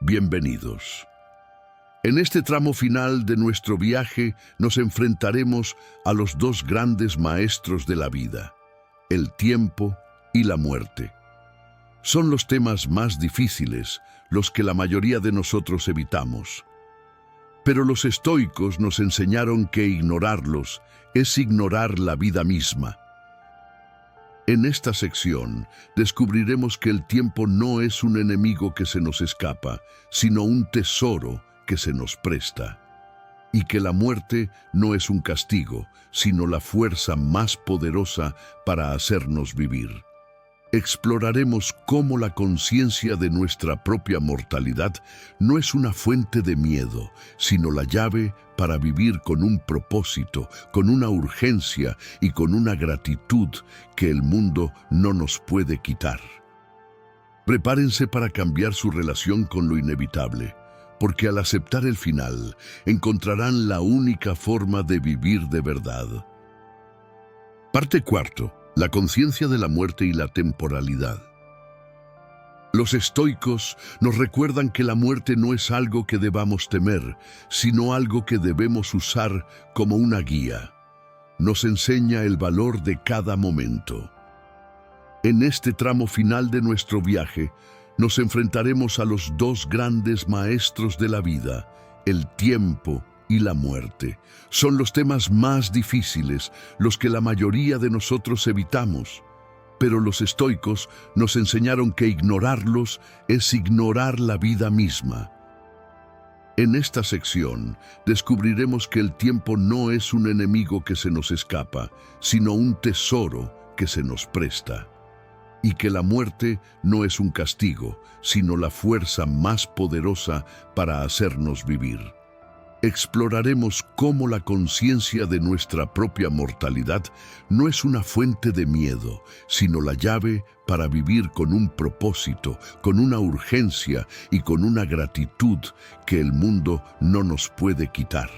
Bienvenidos. En este tramo final de nuestro viaje nos enfrentaremos a los dos grandes maestros de la vida, el tiempo y la muerte. Son los temas más difíciles, los que la mayoría de nosotros evitamos. Pero los estoicos nos enseñaron que ignorarlos es ignorar la vida misma. En esta sección descubriremos que el tiempo no es un enemigo que se nos escapa, sino un tesoro que se nos presta. Y que la muerte no es un castigo, sino la fuerza más poderosa para hacernos vivir. Exploraremos cómo la conciencia de nuestra propia mortalidad no es una fuente de miedo, sino la llave para vivir con un propósito, con una urgencia y con una gratitud que el mundo no nos puede quitar. Prepárense para cambiar su relación con lo inevitable, porque al aceptar el final, encontrarán la única forma de vivir de verdad. Parte 4. La conciencia de la muerte y la temporalidad. Los estoicos nos recuerdan que la muerte no es algo que debamos temer, sino algo que debemos usar como una guía. Nos enseña el valor de cada momento. En este tramo final de nuestro viaje, nos enfrentaremos a los dos grandes maestros de la vida, el tiempo y la muerte. Son los temas más difíciles, los que la mayoría de nosotros evitamos. Pero los estoicos nos enseñaron que ignorarlos es ignorar la vida misma. En esta sección descubriremos que el tiempo no es un enemigo que se nos escapa, sino un tesoro que se nos presta. Y que la muerte no es un castigo, sino la fuerza más poderosa para hacernos vivir. Exploraremos cómo la conciencia de nuestra propia mortalidad no es una fuente de miedo, sino la llave para vivir con un propósito, con una urgencia y con una gratitud que el mundo no nos puede quitar.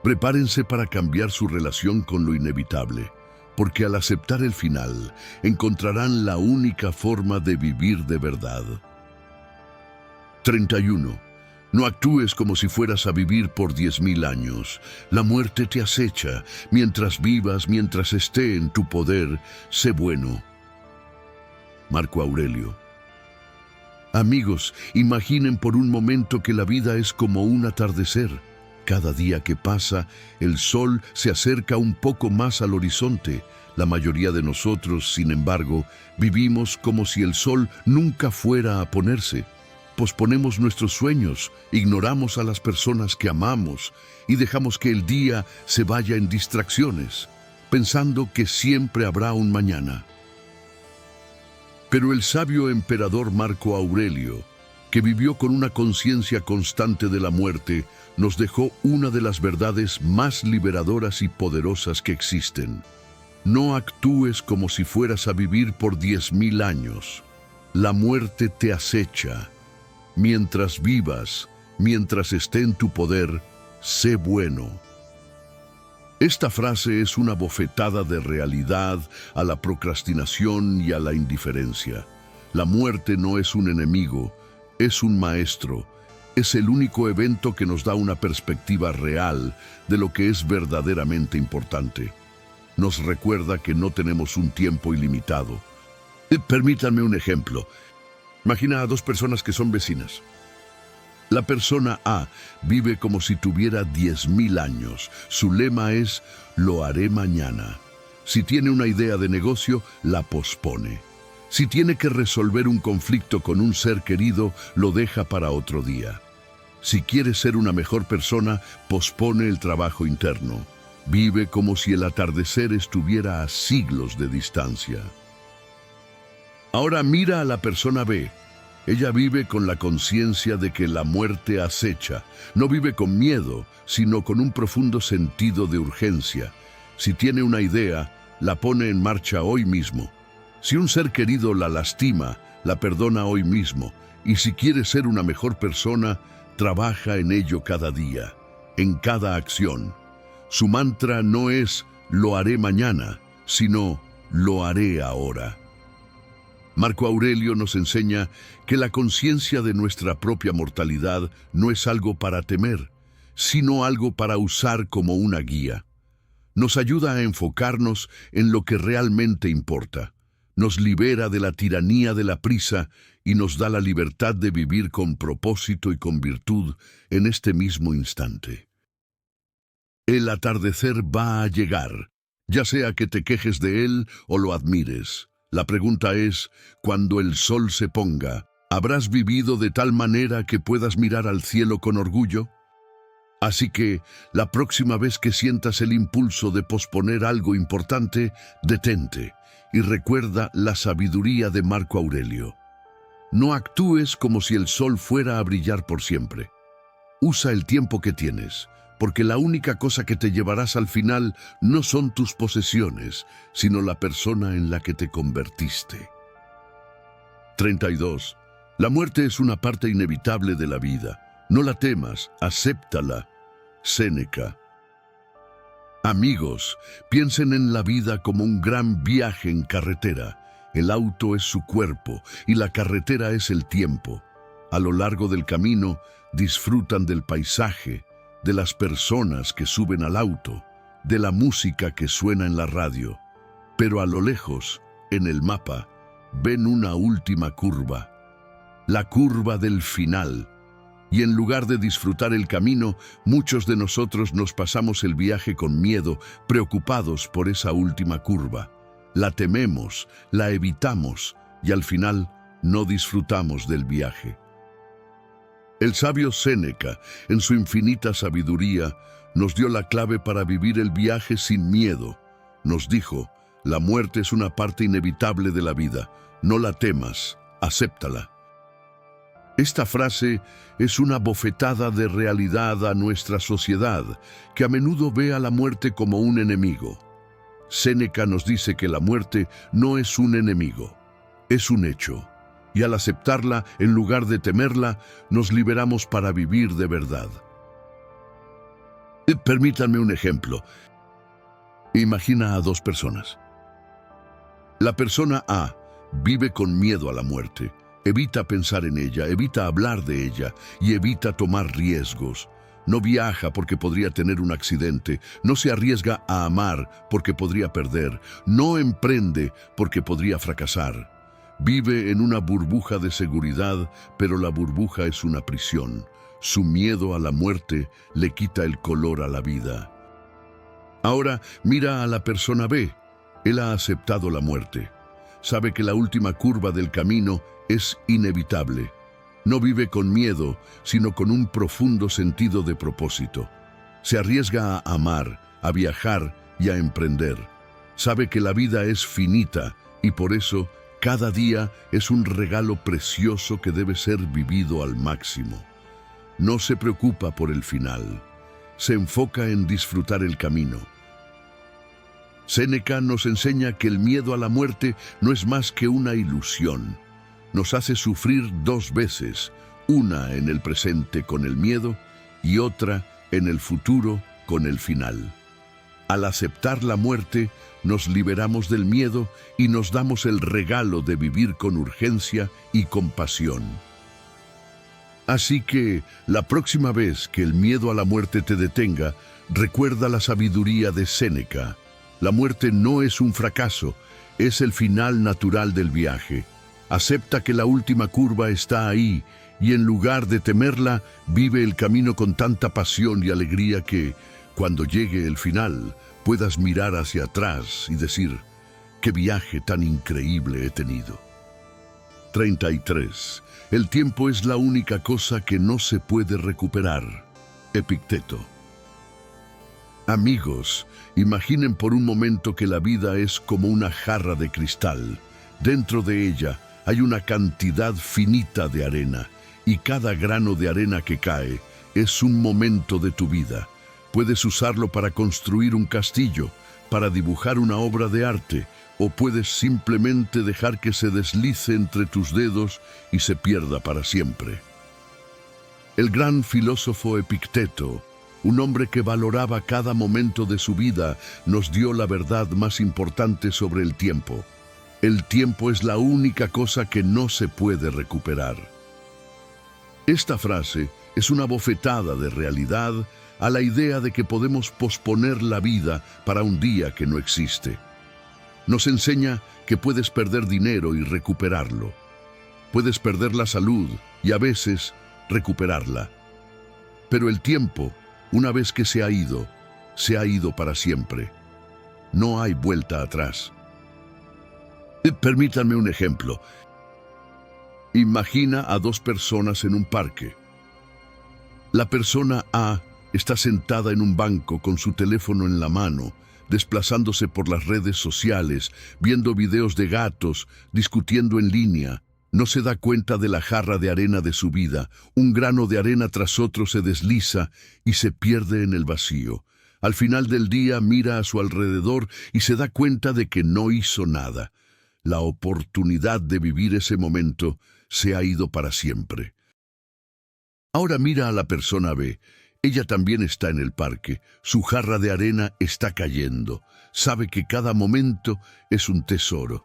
Prepárense para cambiar su relación con lo inevitable, porque al aceptar el final, encontrarán la única forma de vivir de verdad. 31. No actúes como si fueras a vivir por 10.000 años. La muerte te acecha. Mientras vivas, mientras esté en tu poder, sé bueno. Marco Aurelio. Amigos, imaginen por un momento que la vida es como un atardecer. Cada día que pasa, el sol se acerca un poco más al horizonte. La mayoría de nosotros, sin embargo, vivimos como si el sol nunca fuera a ponerse. Posponemos nuestros sueños, ignoramos a las personas que amamos y dejamos que el día se vaya en distracciones, pensando que siempre habrá un mañana. Pero el sabio emperador Marco Aurelio, que vivió con una conciencia constante de la muerte, nos dejó una de las verdades más liberadoras y poderosas que existen. No actúes como si fueras a vivir por 10.000 años. La muerte te acecha. Mientras vivas, mientras esté en tu poder, sé bueno. Esta frase es una bofetada de realidad a la procrastinación y a la indiferencia. La muerte no es un enemigo, es un maestro. Es el único evento que nos da una perspectiva real de lo que es verdaderamente importante. Nos recuerda que no tenemos un tiempo ilimitado. Permítanme un ejemplo. Imagina a dos personas que son vecinas. La persona A vive como si tuviera 10.000 años. Su lema es, lo haré mañana. Si tiene una idea de negocio, la pospone. Si tiene que resolver un conflicto con un ser querido, lo deja para otro día. Si quiere ser una mejor persona, pospone el trabajo interno. Vive como si el atardecer estuviera a siglos de distancia. Ahora mira a la persona B. Ella vive con la conciencia de que la muerte acecha. No vive con miedo, sino con un profundo sentido de urgencia. Si tiene una idea, la pone en marcha hoy mismo. Si un ser querido la lastima, la perdona hoy mismo. Y si quiere ser una mejor persona, trabaja en ello cada día, en cada acción. Su mantra no es, lo haré mañana, sino, lo haré ahora. Marco Aurelio nos enseña que la conciencia de nuestra propia mortalidad no es algo para temer, sino algo para usar como una guía. Nos ayuda a enfocarnos en lo que realmente importa. Nos libera de la tiranía de la prisa y nos da la libertad de vivir con propósito y con virtud en este mismo instante. El atardecer va a llegar, ya sea que te quejes de él o lo admires. La pregunta es, cuando el sol se ponga, ¿habrás vivido de tal manera que puedas mirar al cielo con orgullo? Así que, la próxima vez que sientas el impulso de posponer algo importante, detente y recuerda la sabiduría de Marco Aurelio. No actúes como si el sol fuera a brillar por siempre. Usa el tiempo que tienes, porque la única cosa que te llevarás al final no son tus posesiones, sino la persona en la que te convertiste. 32. La muerte es una parte inevitable de la vida. No la temas, acéptala. Séneca. Amigos, piensen en la vida como un gran viaje en carretera. El auto es su cuerpo y la carretera es el tiempo. A lo largo del camino, disfrutan del paisaje, de las personas que suben al auto, de la música que suena en la radio. Pero a lo lejos, en el mapa, ven una última curva. La curva del final. Y en lugar de disfrutar el camino, muchos de nosotros nos pasamos el viaje con miedo, preocupados por esa última curva. La tememos, la evitamos y al final no disfrutamos del viaje. El sabio Séneca, en su infinita sabiduría, nos dio la clave para vivir el viaje sin miedo. Nos dijo, la muerte es una parte inevitable de la vida, no la temas, acéptala. Esta frase es una bofetada de realidad a nuestra sociedad, que a menudo ve a la muerte como un enemigo. Séneca nos dice que la muerte no es un enemigo, es un hecho. Y al aceptarla, en lugar de temerla, nos liberamos para vivir de verdad. Permítanme un ejemplo. Imagina a dos personas. La persona A vive con miedo a la muerte. Evita pensar en ella, evita hablar de ella y evita tomar riesgos. No viaja porque podría tener un accidente, no se arriesga a amar porque podría perder, no emprende porque podría fracasar. Vive en una burbuja de seguridad, pero la burbuja es una prisión. Su miedo a la muerte le quita el color a la vida. Ahora mira a la persona B. Él ha aceptado la muerte. Sabe que la última curva del camino es inevitable. No vive con miedo, sino con un profundo sentido de propósito. Se arriesga a amar, a viajar y a emprender. Sabe que la vida es finita y por eso cada día es un regalo precioso que debe ser vivido al máximo. No se preocupa por el final. Se enfoca en disfrutar el camino. Séneca nos enseña que el miedo a la muerte no es más que una ilusión. Nos hace sufrir dos veces, una en el presente con el miedo y otra en el futuro con el final. Al aceptar la muerte, nos liberamos del miedo y nos damos el regalo de vivir con urgencia y compasión. Así que, la próxima vez que el miedo a la muerte te detenga, recuerda la sabiduría de Séneca. La muerte no es un fracaso, es el final natural del viaje. Acepta que la última curva está ahí y en lugar de temerla, vive el camino con tanta pasión y alegría que, cuando llegue el final, puedas mirar hacia atrás y decir, ¡qué viaje tan increíble he tenido! 33. El tiempo es la única cosa que no se puede recuperar. Epicteto. Amigos, imaginen por un momento que la vida es como una jarra de cristal. Dentro de ella hay una cantidad finita de arena, y cada grano de arena que cae es un momento de tu vida. Puedes usarlo para construir un castillo, para dibujar una obra de arte, o puedes simplemente dejar que se deslice entre tus dedos y se pierda para siempre. El gran filósofo Epicteto, un hombre que valoraba cada momento de su vida, nos dio la verdad más importante sobre el tiempo. El tiempo es la única cosa que no se puede recuperar. Esta frase es una bofetada de realidad a la idea de que podemos posponer la vida para un día que no existe. Nos enseña que puedes perder dinero y recuperarlo. Puedes perder la salud y a veces recuperarla. Pero el tiempo, una vez que se ha ido para siempre. No hay vuelta atrás. Permítanme un ejemplo. Imagina a dos personas en un parque. La persona A está sentada en un banco con su teléfono en la mano, desplazándose por las redes sociales, viendo videos de gatos, discutiendo en línea. No se da cuenta de la jarra de arena de su vida. Un grano de arena tras otro se desliza y se pierde en el vacío. Al final del día mira a su alrededor y se da cuenta de que no hizo nada. La oportunidad de vivir ese momento se ha ido para siempre. Ahora mira a la persona B. Ella también está en el parque. Su jarra de arena está cayendo. Sabe que cada momento es un tesoro.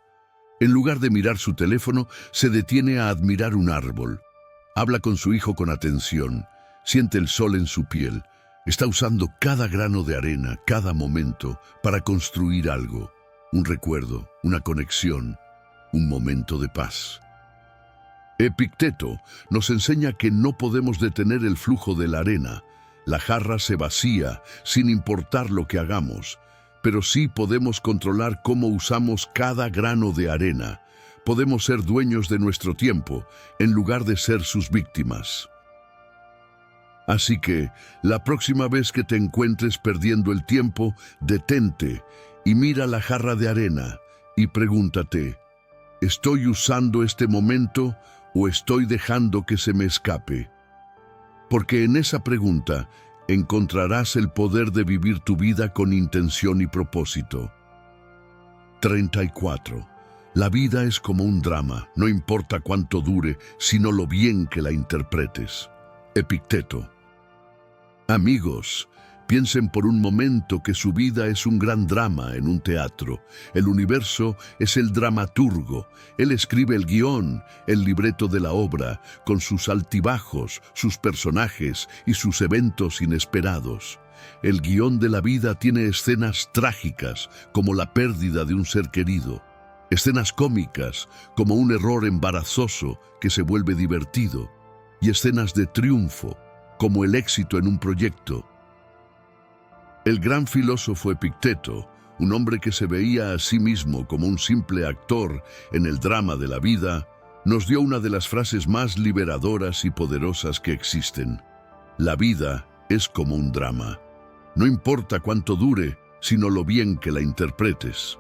En lugar de mirar su teléfono, se detiene a admirar un árbol. Habla con su hijo con atención. Siente el sol en su piel. Está usando cada grano de arena, cada momento, para construir algo. Un recuerdo, una conexión, un momento de paz. Epicteto nos enseña que no podemos detener el flujo de la arena. La jarra se vacía sin importar lo que hagamos, pero sí podemos controlar cómo usamos cada grano de arena. Podemos ser dueños de nuestro tiempo en lugar de ser sus víctimas. Así que, la próxima vez que te encuentres perdiendo el tiempo, detente y mira la jarra de arena y pregúntate, ¿estoy usando este momento o estoy dejando que se me escape? Porque en esa pregunta encontrarás el poder de vivir tu vida con intención y propósito. 34. La vida es como un drama, no importa cuánto dure, sino lo bien que la interpretes. Epicteto. Amigos, piensen por un momento que su vida es un gran drama en un teatro. El universo es el dramaturgo. Él escribe el guión, el libreto de la obra, con sus altibajos, sus personajes y sus eventos inesperados. El guión de la vida tiene escenas trágicas, como la pérdida de un ser querido. Escenas cómicas, como un error embarazoso que se vuelve divertido. Y escenas de triunfo, como el éxito en un proyecto. El gran filósofo Epicteto, un hombre que se veía a sí mismo como un simple actor en el drama de la vida, nos dio una de las frases más liberadoras y poderosas que existen. La vida es como un drama. No importa cuánto dure, sino lo bien que la interpretes.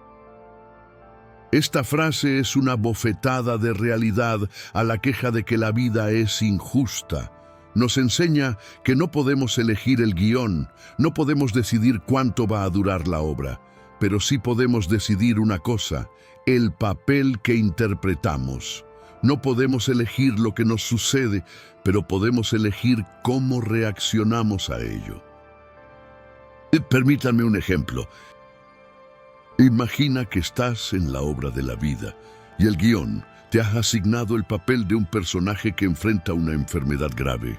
Esta frase es una bofetada de realidad a la queja de que la vida es injusta. Nos enseña que no podemos elegir el guión, no podemos decidir cuánto va a durar la obra, pero sí podemos decidir una cosa, el papel que interpretamos. No podemos elegir lo que nos sucede, pero podemos elegir cómo reaccionamos a ello. Permítanme un ejemplo. Imagina que estás en la obra de la vida y el guión te ha asignado el papel de un personaje que enfrenta una enfermedad grave.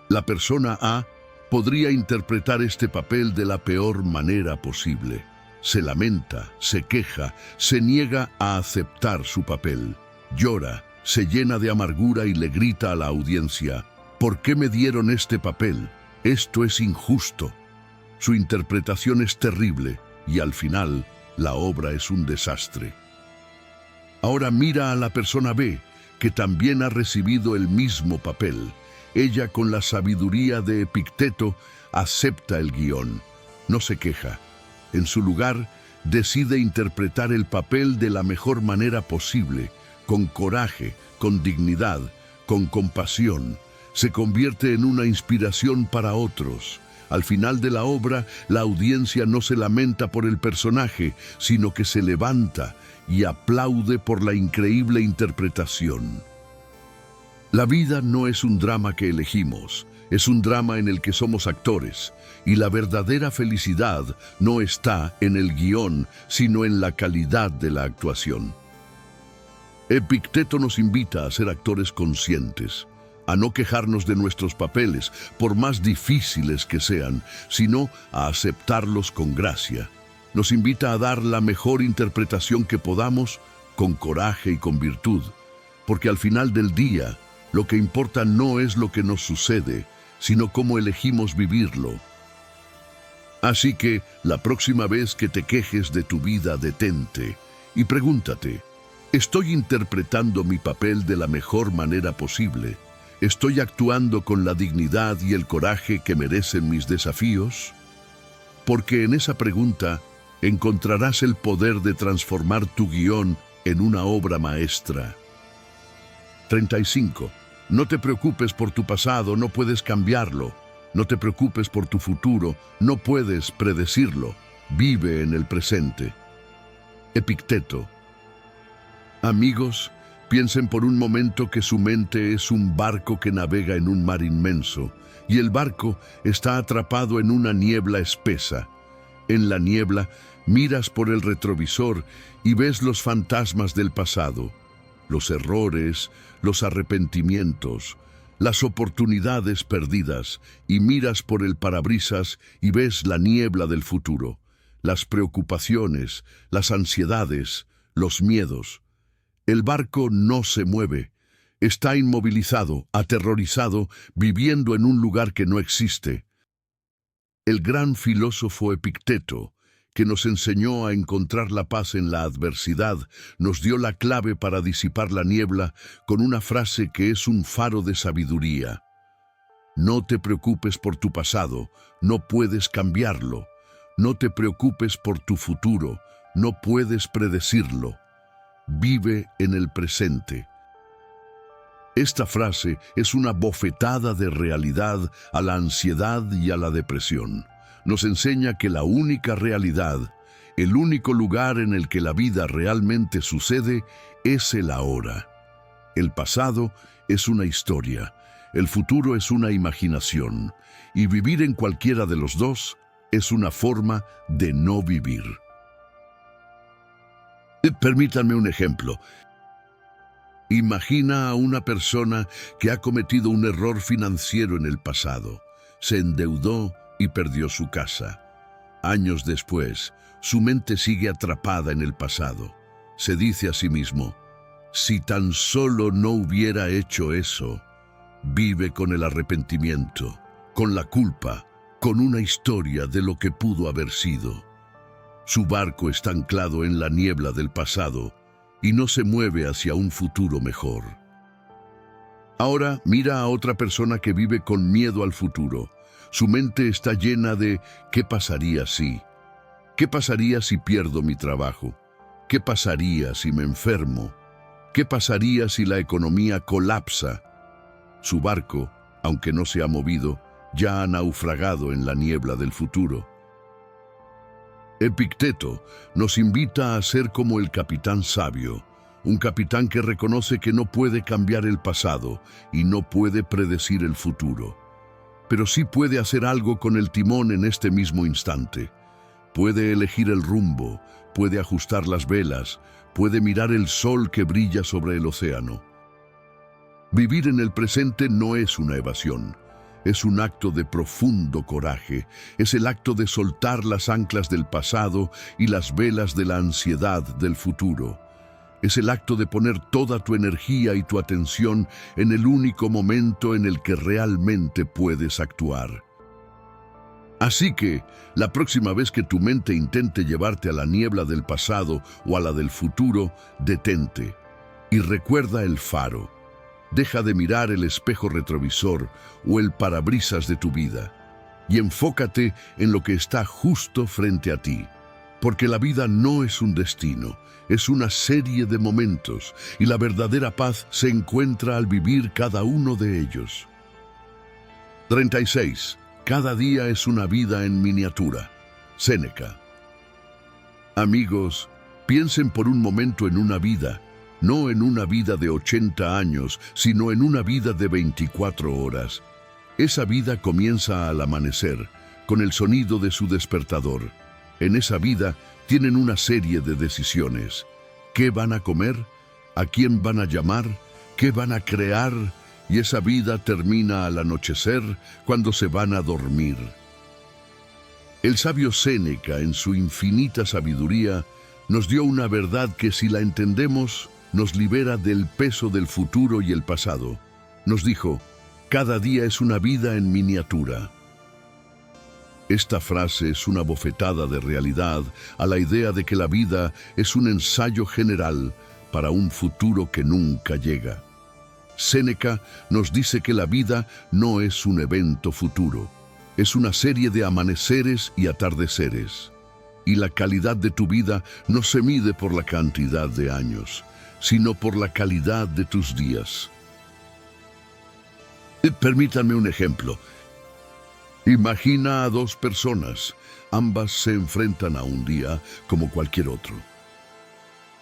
La persona A podría interpretar este papel de la peor manera posible. Se lamenta, se queja, se niega a aceptar su papel. Llora, se llena de amargura y le grita a la audiencia, ¿por qué me dieron este papel? Esto es injusto. Su interpretación es terrible y al final la obra es un desastre. Ahora mira a la persona B, que también ha recibido el mismo papel. Ella, con la sabiduría de Epicteto, acepta el guión. No se queja. En su lugar, decide interpretar el papel de la mejor manera posible, con coraje, con dignidad, con compasión. Se convierte en una inspiración para otros. Al final de la obra, la audiencia no se lamenta por el personaje, sino que se levanta y aplaude por la increíble interpretación. La vida no es un drama que elegimos, Es un drama en el que somos actores, y la verdadera felicidad no está en el guión, sino en la calidad de la actuación. Epicteto nos invita a ser actores conscientes, a no quejarnos de nuestros papeles, por más difíciles que sean, sino a aceptarlos con gracia. Nos invita a dar la mejor interpretación que podamos, con coraje y con virtud, porque al final del día, lo que importa no es lo que nos sucede, sino cómo elegimos vivirlo. Así que, la próxima vez que te quejes de tu vida, detente y pregúntate, ¿estoy interpretando mi papel de la mejor manera posible? ¿Estoy actuando con la dignidad y el coraje que merecen mis desafíos? Porque en esa pregunta encontrarás el poder de transformar tu guión en una obra maestra. 35. No te preocupes por tu pasado, no puedes cambiarlo. No te preocupes por tu futuro, no puedes predecirlo. Vive en el presente. Epicteto. Amigos, piensen por un momento que su mente es un barco que navega en un mar inmenso, y el barco está atrapado en una niebla espesa. En la niebla, miras por el retrovisor y ves los fantasmas del pasado, los errores, los arrepentimientos, las oportunidades perdidas, y miras por el parabrisas y ves la niebla del futuro, las preocupaciones, las ansiedades, los miedos. El barco no se mueve, está inmovilizado, aterrorizado, viviendo en un lugar que no existe. El gran filósofo Epicteto, que nos enseñó a encontrar la paz en la adversidad, nos dio la clave para disipar la niebla con una frase que es un faro de sabiduría. No te preocupes por tu pasado, no puedes cambiarlo. No te preocupes por tu futuro, no puedes predecirlo. Vive en el presente. Esta frase es una bofetada de realidad a la ansiedad y a la depresión. Nos enseña que la única realidad, el único lugar en el que la vida realmente sucede, es el ahora. El pasado es una historia, el futuro es una imaginación, y vivir en cualquiera de los dos es una forma de no vivir. Permítanme un ejemplo. Imagina a una persona que ha cometido un error financiero en el pasado. Se endeudó y perdió su casa. Años después, su mente sigue atrapada en el pasado. Se dice a sí mismo, si tan solo no hubiera hecho eso. Vive con el arrepentimiento, con la culpa, con una historia de lo que pudo haber sido. Su barco está anclado en la niebla del pasado y no se mueve hacia un futuro mejor. Ahora mira a otra persona que vive con miedo al futuro. Su mente está llena de ¿qué pasaría si? ¿Qué pasaría si pierdo mi trabajo? ¿Qué pasaría si me enfermo? ¿Qué pasaría si la economía colapsa? Su barco, aunque no se ha movido, ya ha naufragado en la niebla del futuro. Epicteto nos invita a ser como el capitán sabio, un capitán que reconoce que no puede cambiar el pasado y no puede predecir el futuro, pero sí puede hacer algo con el timón en este mismo instante. Puede elegir el rumbo, puede ajustar las velas, puede mirar el sol que brilla sobre el océano. Vivir en el presente no es una evasión. Es un acto de profundo coraje, es el acto de soltar las anclas del pasado y las velas de la ansiedad del futuro. Es el acto de poner toda tu energía y tu atención en el único momento en el que realmente puedes actuar. Así que, la próxima vez que tu mente intente llevarte a la niebla del pasado o a la del futuro, detente y recuerda el faro. Deja de mirar el espejo retrovisor o el parabrisas de tu vida y enfócate en lo que está justo frente a ti. Porque la vida no es un destino, es una serie de momentos y la verdadera paz se encuentra al vivir cada uno de ellos. 36. Cada día es una vida en miniatura. Séneca. Amigos, piensen por un momento en una vida. No en una vida de 80 años, sino en una vida de 24 horas. Esa vida comienza al amanecer, con el sonido de su despertador. En esa vida tienen una serie de decisiones. ¿Qué van a comer? ¿A quién van a llamar? ¿Qué van a crear? Y esa vida termina al anochecer, cuando se van a dormir. El sabio Séneca, en su infinita sabiduría, nos dio una verdad que, si la entendemos, nos libera del peso del futuro y el pasado. Nos dijo: cada día es una vida en miniatura. Esta frase es una bofetada de realidad a la idea de que la vida es un ensayo general para un futuro que nunca llega. Séneca nos dice que la vida no es un evento futuro, es una serie de amaneceres y atardeceres. Y la calidad de tu vida no se mide por la cantidad de años, sino por la calidad de tus días. Permítanme un ejemplo. Imagina a dos personas. Ambas se enfrentan a un día como cualquier otro.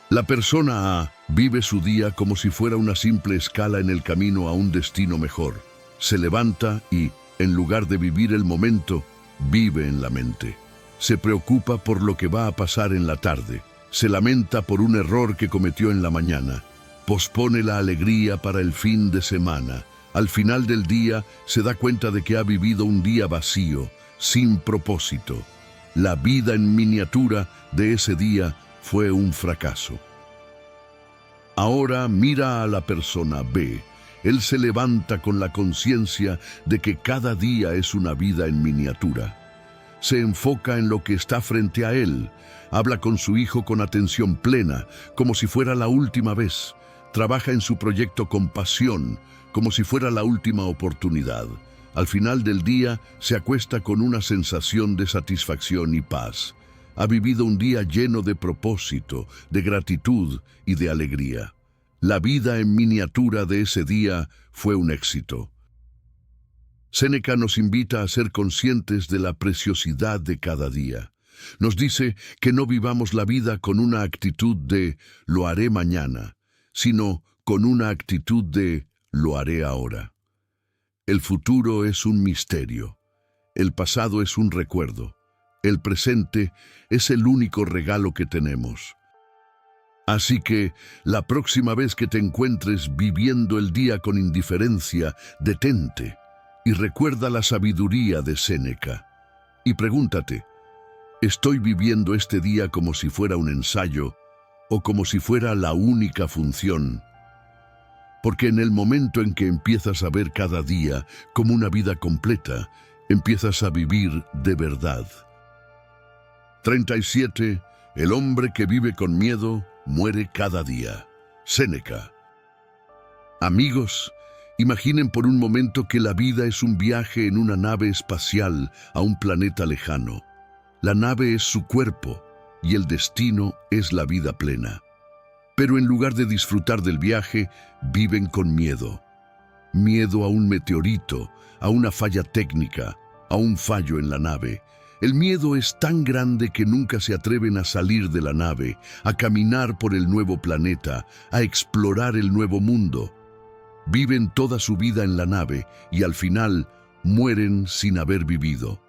La persona A vive su día como si fuera una simple escala en el camino a un destino mejor. Se levanta y, en lugar de vivir el momento, vive en la mente. Se preocupa por lo que va a pasar en la tarde. Se lamenta por un error que cometió en la mañana. Pospone la alegría para el fin de semana. Al final del día, se da cuenta de que ha vivido un día vacío, sin propósito. La vida en miniatura de ese día fue un fracaso. Ahora mira a la persona B. Él se levanta con la conciencia de que cada día es una vida en miniatura. Se enfoca en lo que está frente a él. Habla con su hijo con atención plena, como si fuera la última vez. Trabaja en su proyecto con pasión, como si fuera la última oportunidad. Al final del día, se acuesta con una sensación de satisfacción y paz. Ha vivido un día lleno de propósito, de gratitud y de alegría. La vida en miniatura de ese día fue un éxito. Séneca nos invita a ser conscientes de la preciosidad de cada día. Nos dice que no vivamos la vida con una actitud de «lo haré mañana», sino con una actitud de «lo haré ahora». El futuro es un misterio. El pasado es un recuerdo. El presente es el único regalo que tenemos. Así que, la próxima vez que te encuentres viviendo el día con indiferencia, detente y recuerda la sabiduría de Séneca. Y pregúntate, ¿estoy viviendo este día como si fuera un ensayo o como si fuera la única función? Porque en el momento en que empiezas a ver cada día como una vida completa, empiezas a vivir de verdad. 37. El hombre que vive con miedo muere cada día. Séneca. Amigos, imaginen por un momento que la vida es un viaje en una nave espacial a un planeta lejano. La nave es su cuerpo y el destino es la vida plena. Pero en lugar de disfrutar del viaje, viven con miedo. Miedo a un meteorito, a una falla técnica, a un fallo en la nave. El miedo es tan grande que nunca se atreven a salir de la nave, a caminar por el nuevo planeta, a explorar el nuevo mundo. Viven toda su vida en la nave y al final mueren sin haber vivido.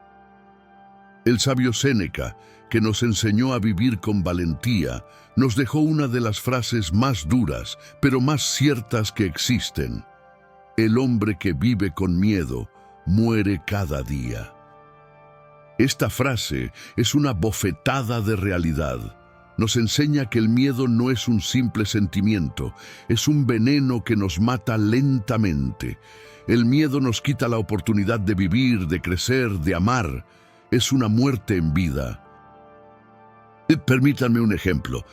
El sabio Séneca, que nos enseñó a vivir con valentía, nos dejó una de las frases más duras, pero más ciertas que existen. El hombre que vive con miedo muere cada día. Esta frase es una bofetada de realidad. Nos enseña que el miedo no es un simple sentimiento, es un veneno que nos mata lentamente. El miedo nos quita la oportunidad de vivir, de crecer, de amar. Es una muerte en vida. Permítanme un ejemplo.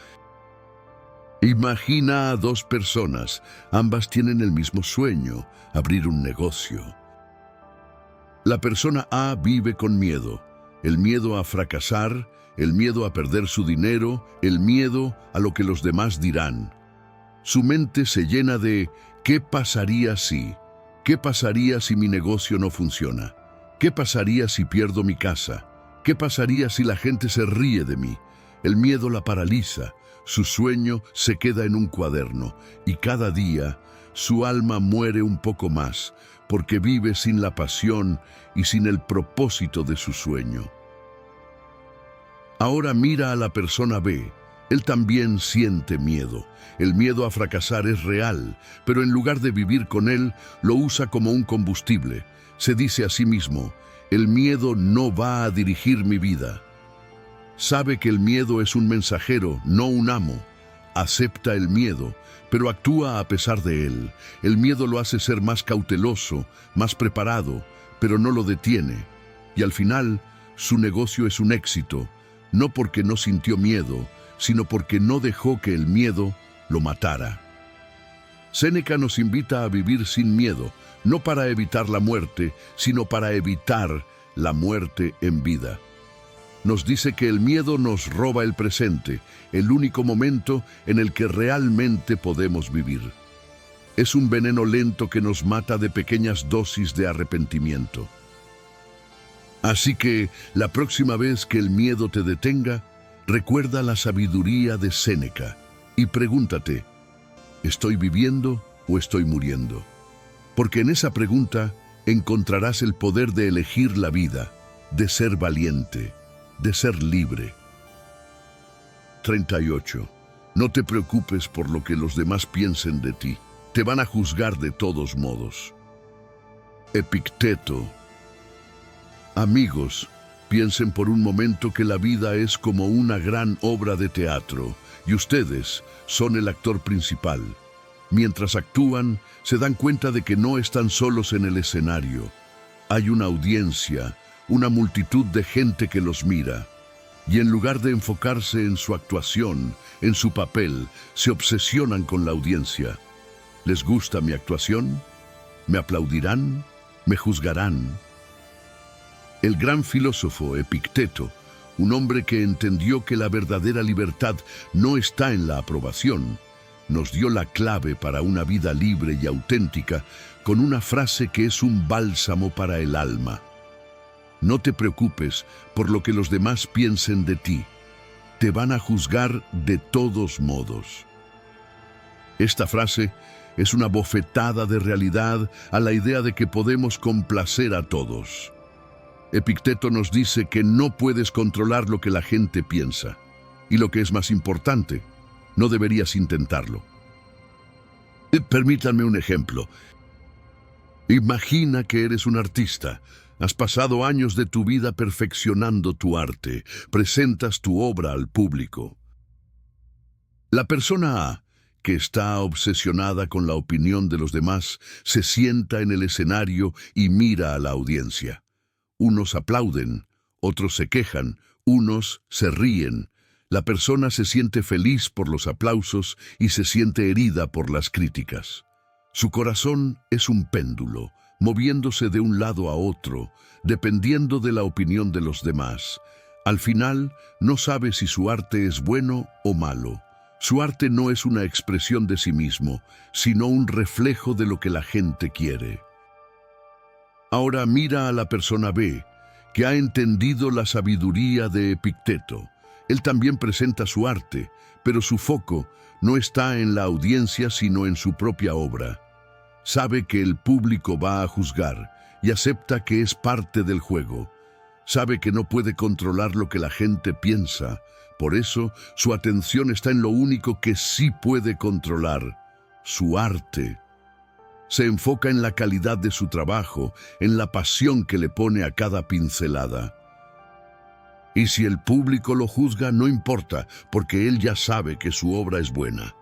Imagina a dos personas. Ambas tienen el mismo sueño, abrir un negocio. La persona A vive con miedo. El miedo a fracasar, el miedo a perder su dinero, el miedo a lo que los demás dirán. Su mente se llena de ¿qué pasaría si? ¿Qué pasaría si mi negocio no funciona? ¿Qué pasaría si pierdo mi casa? ¿Qué pasaría si la gente se ríe de mí? El miedo la paraliza, su sueño se queda en un cuaderno y cada día su alma muere un poco más, porque vive sin la pasión y sin el propósito de su sueño. Ahora mira a la persona B. Él también siente miedo. El miedo a fracasar es real, pero en lugar de vivir con él, lo usa como un combustible. Se dice a sí mismo: el miedo no va a dirigir mi vida. Sabe que el miedo es un mensajero, no un amo. Acepta el miedo, pero actúa a pesar de él. El miedo lo hace ser más cauteloso, más preparado, pero no lo detiene. Y al final, su negocio es un éxito, no porque no sintió miedo, sino porque no dejó que el miedo lo matara. Séneca nos invita a vivir sin miedo, no para evitar la muerte, sino para evitar la muerte en vida. Nos dice que el miedo nos roba el presente, el único momento en el que realmente podemos vivir. Es un veneno lento que nos mata de pequeñas dosis de arrepentimiento. Así que, la próxima vez que el miedo te detenga, recuerda la sabiduría de Séneca y pregúntate: ¿estoy viviendo o estoy muriendo? Porque en esa pregunta encontrarás el poder de elegir la vida, de ser valiente, de ser libre. 38. No te preocupes por lo que los demás piensen de ti. Te van a juzgar de todos modos. Epicteto. Amigos, piensen por un momento que la vida es como una gran obra de teatro y ustedes son el actor principal. Mientras actúan, se dan cuenta de que no están solos en el escenario. Hay una audiencia, una multitud de gente que los mira. Y en lugar de enfocarse en su actuación, en su papel, se obsesionan con la audiencia. ¿Les gusta mi actuación? ¿Me aplaudirán? ¿Me juzgarán? El gran filósofo Epicteto, un hombre que entendió que la verdadera libertad no está en la aprobación, nos dio la clave para una vida libre y auténtica con una frase que es un bálsamo para el alma. No te preocupes por lo que los demás piensen de ti. Te van a juzgar de todos modos. Esta frase es una bofetada de realidad a la idea de que podemos complacer a todos. Epicteto nos dice que no puedes controlar lo que la gente piensa. Y lo que es más importante, no deberías intentarlo. Permítanme un ejemplo. Imagina que eres un artista. Has pasado años de tu vida perfeccionando tu arte. Presentas tu obra al público. La persona A, que está obsesionada con la opinión de los demás, se sienta en el escenario y mira a la audiencia. Unos aplauden, otros se quejan, unos se ríen. La persona se siente feliz por los aplausos y se siente herida por las críticas. Su corazón es un péndulo, moviéndose de un lado a otro, dependiendo de la opinión de los demás. Al final, no sabe si su arte es bueno o malo. Su arte no es una expresión de sí mismo, sino un reflejo de lo que la gente quiere. Ahora mira a la persona B, que ha entendido la sabiduría de Epicteto. Él también presenta su arte, pero su foco no está en la audiencia, sino en su propia obra. Sabe que el público va a juzgar y acepta que es parte del juego. Sabe que no puede controlar lo que la gente piensa. Por eso, su atención está en lo único que sí puede controlar: su arte. Se enfoca en la calidad de su trabajo, en la pasión que le pone a cada pincelada. Y si el público lo juzga, no importa, porque él ya sabe que su obra es buena.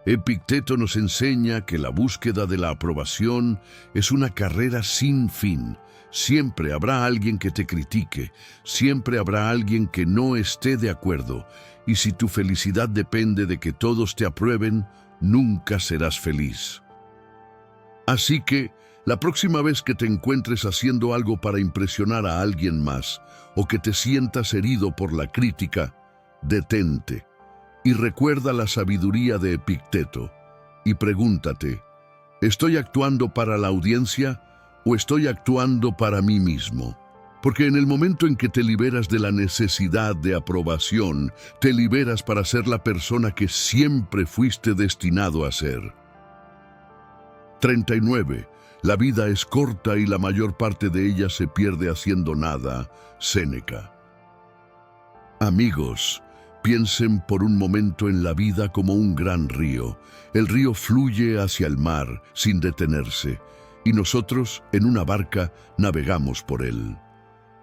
Epicteto nos enseña que la búsqueda de la aprobación es una carrera sin fin. Siempre habrá alguien que te critique, siempre habrá alguien que no esté de acuerdo, y si tu felicidad depende de que todos te aprueben, nunca serás feliz. Así que, la próxima vez que te encuentres haciendo algo para impresionar a alguien más, o que te sientas herido por la crítica, detente y recuerda la sabiduría de Epicteto y pregúntate: ¿estoy actuando para la audiencia o estoy actuando para mí mismo? Porque en el momento en que te liberas de la necesidad de aprobación, te liberas para ser la persona que siempre fuiste destinado a ser. 39. La vida es corta y la mayor parte de ella se pierde haciendo nada. Séneca. Amigos, piensen por un momento en la vida como un gran río. El río fluye hacia el mar sin detenerse, y nosotros, en una barca, navegamos por él.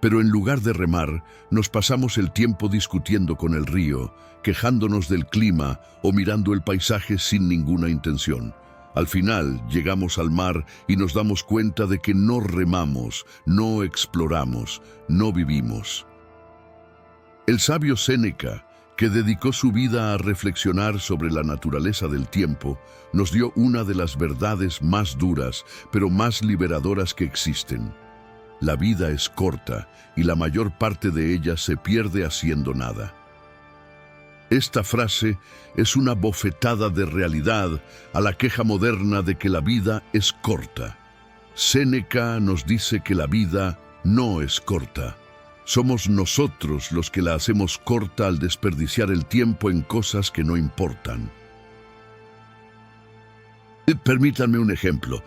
Pero en lugar de remar, nos pasamos el tiempo discutiendo con el río, quejándonos del clima o mirando el paisaje sin ninguna intención. Al final, llegamos al mar y nos damos cuenta de que no remamos, no exploramos, no vivimos. El sabio Séneca, que dedicó su vida a reflexionar sobre la naturaleza del tiempo, nos dio una de las verdades más duras, pero más liberadoras que existen. La vida es corta y la mayor parte de ella se pierde haciendo nada. Esta frase es una bofetada de realidad a la queja moderna de que la vida es corta. Séneca nos dice que la vida no es corta. Somos nosotros los que la hacemos corta al desperdiciar el tiempo en cosas que no importan. Permítanme un ejemplo.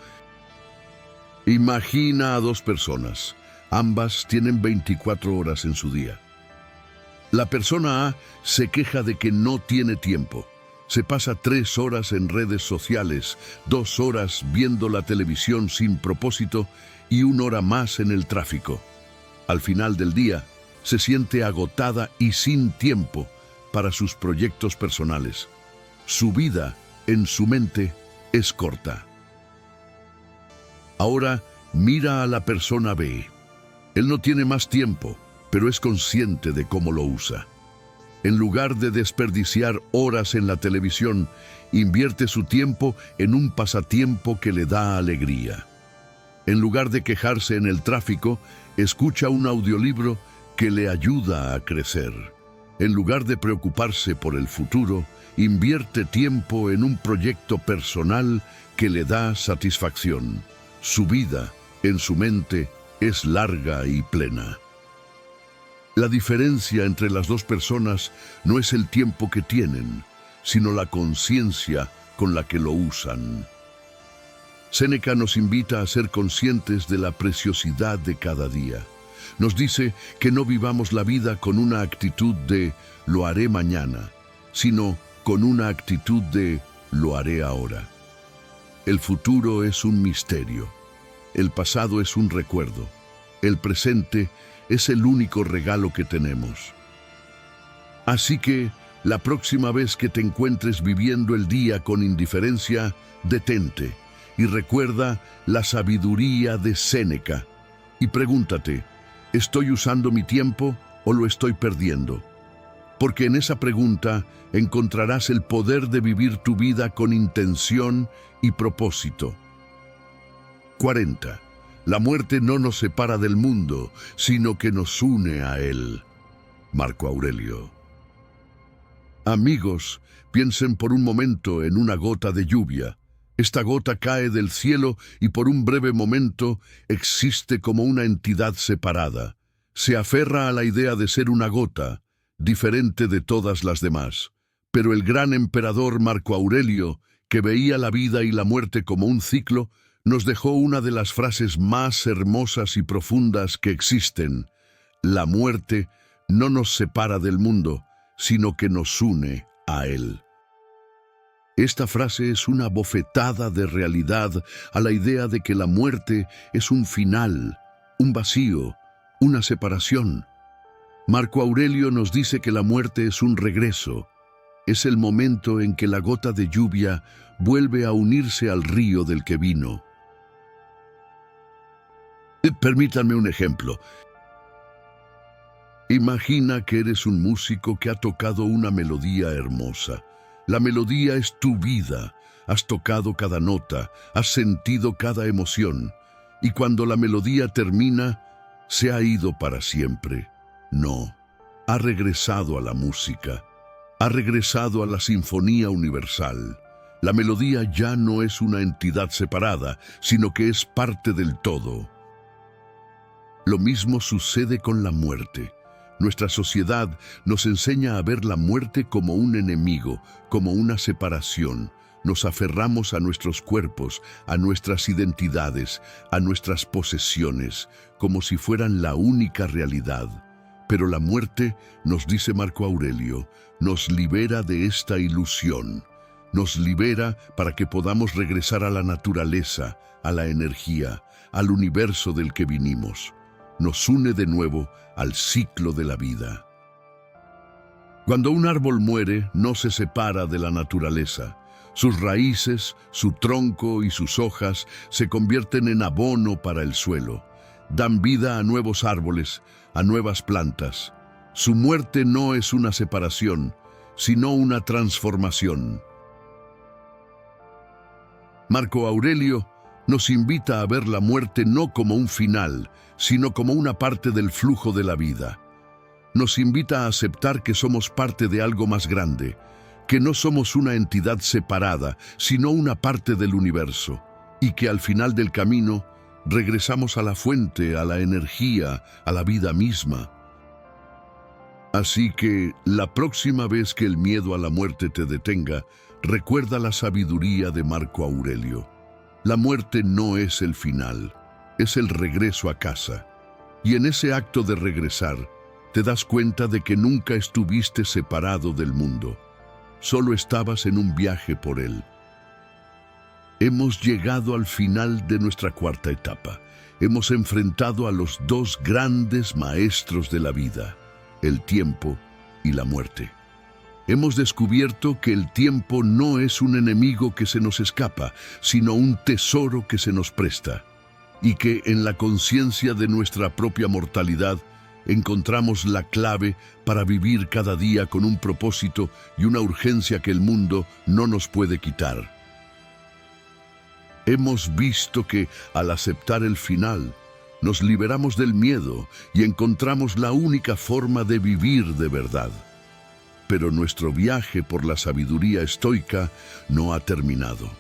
Imagina a dos personas. Ambas tienen 24 horas en su día. La persona A se queja de que no tiene tiempo. Se pasa 3 horas en redes sociales, 2 horas viendo la televisión sin propósito y 1 hora más en el tráfico. Al final del día, se siente agotada y sin tiempo para sus proyectos personales. Su vida, en su mente, es corta. Ahora, mira a la persona B. Él no tiene más tiempo, pero es consciente de cómo lo usa. En lugar de desperdiciar horas en la televisión, invierte su tiempo en un pasatiempo que le da alegría. En lugar de quejarse en el tráfico, escucha un audiolibro que le ayuda a crecer. En lugar de preocuparse por el futuro, invierte tiempo en un proyecto personal que le da satisfacción. Su vida, en su mente, es larga y plena. La diferencia entre las dos personas no es el tiempo que tienen, sino la conciencia con la que lo usan. Séneca nos invita a ser conscientes de la preciosidad de cada día. Nos dice que no vivamos la vida con una actitud de «lo haré mañana», sino con una actitud de «lo haré ahora». El futuro es un misterio. El pasado es un recuerdo. El presente es el único regalo que tenemos. Así que, la próxima vez que te encuentres viviendo el día con indiferencia, detente y recuerda la sabiduría de Séneca. Y pregúntate, ¿estoy usando mi tiempo o lo estoy perdiendo? Porque en esa pregunta encontrarás el poder de vivir tu vida con intención y propósito. 40. La muerte no nos separa del mundo, sino que nos une a él. Marco Aurelio. Amigos, piensen por un momento en una gota de lluvia. Esta gota cae del cielo y por un breve momento existe como una entidad separada. Se aferra a la idea de ser una gota, diferente de todas las demás. Pero el gran emperador Marco Aurelio, que veía la vida y la muerte como un ciclo, nos dejó una de las frases más hermosas y profundas que existen. La muerte no nos separa del mundo, sino que nos une a él. Esta frase es una bofetada de realidad a la idea de que la muerte es un final, un vacío, una separación. Marco Aurelio nos dice que la muerte es un regreso. Es el momento en que la gota de lluvia vuelve a unirse al río del que vino. Permítanme un ejemplo. Imagina que eres un músico que ha tocado una melodía hermosa. La melodía es tu vida. Has tocado cada nota, has sentido cada emoción. Y cuando la melodía termina, ¿se ha ido para siempre? No. Ha regresado a la música. Ha regresado a la sinfonía universal. La melodía ya no es una entidad separada, sino que es parte del todo. Lo mismo sucede con la muerte. Nuestra sociedad nos enseña a ver la muerte como un enemigo, como una separación. nos aferramos a nuestros cuerpos, a nuestras identidades, a nuestras posesiones, como si fueran la única realidad. Pero la muerte, nos dice Marco Aurelio, nos libera de esta ilusión. Nos libera para que podamos regresar a la naturaleza, a la energía, al universo del que vinimos. Nos une de nuevo al ciclo de la vida. Cuando un árbol muere, no se separa de la naturaleza. Sus raíces, su tronco y sus hojas se convierten en abono para el suelo. Dan vida a nuevos árboles, a nuevas plantas. Su muerte no es una separación, sino una transformación. Marco Aurelio nos invita a ver la muerte no como un final, sino como una parte del flujo de la vida. Nos invita a aceptar que somos parte de algo más grande, que no somos una entidad separada, sino una parte del universo, y que al final del camino regresamos a la fuente, a la energía, a la vida misma. Así que, la próxima vez que el miedo a la muerte te detenga, recuerda la sabiduría de Marco Aurelio. La muerte no es el final, es el regreso a casa. Y en ese acto de regresar, te das cuenta de que nunca estuviste separado del mundo. Solo estabas en un viaje por él. Hemos llegado al final de nuestra cuarta etapa. Hemos enfrentado a los dos grandes maestros de la vida, el tiempo y la muerte. Hemos descubierto que el tiempo no es un enemigo que se nos escapa, sino un tesoro que se nos presta, y que en la conciencia de nuestra propia mortalidad encontramos la clave para vivir cada día con un propósito y una urgencia que el mundo no nos puede quitar. Hemos visto que, al aceptar el final, nos liberamos del miedo y encontramos la única forma de vivir de verdad. Pero nuestro viaje por la sabiduría estoica no ha terminado.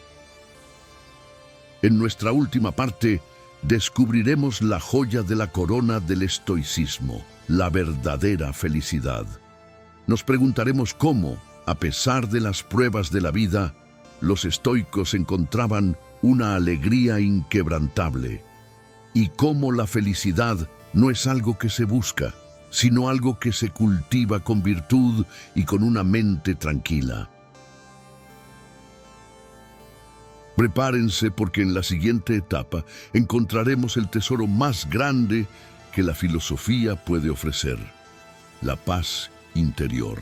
En nuestra última parte, descubriremos la joya de la corona del estoicismo, la verdadera felicidad. Nos preguntaremos cómo, a pesar de las pruebas de la vida, los estoicos encontraban una alegría inquebrantable, y cómo la felicidad no es algo que se busca, sino algo que se cultiva con virtud y con una mente tranquila. Prepárense porque en la siguiente etapa encontraremos el tesoro más grande que la filosofía puede ofrecer, la paz interior.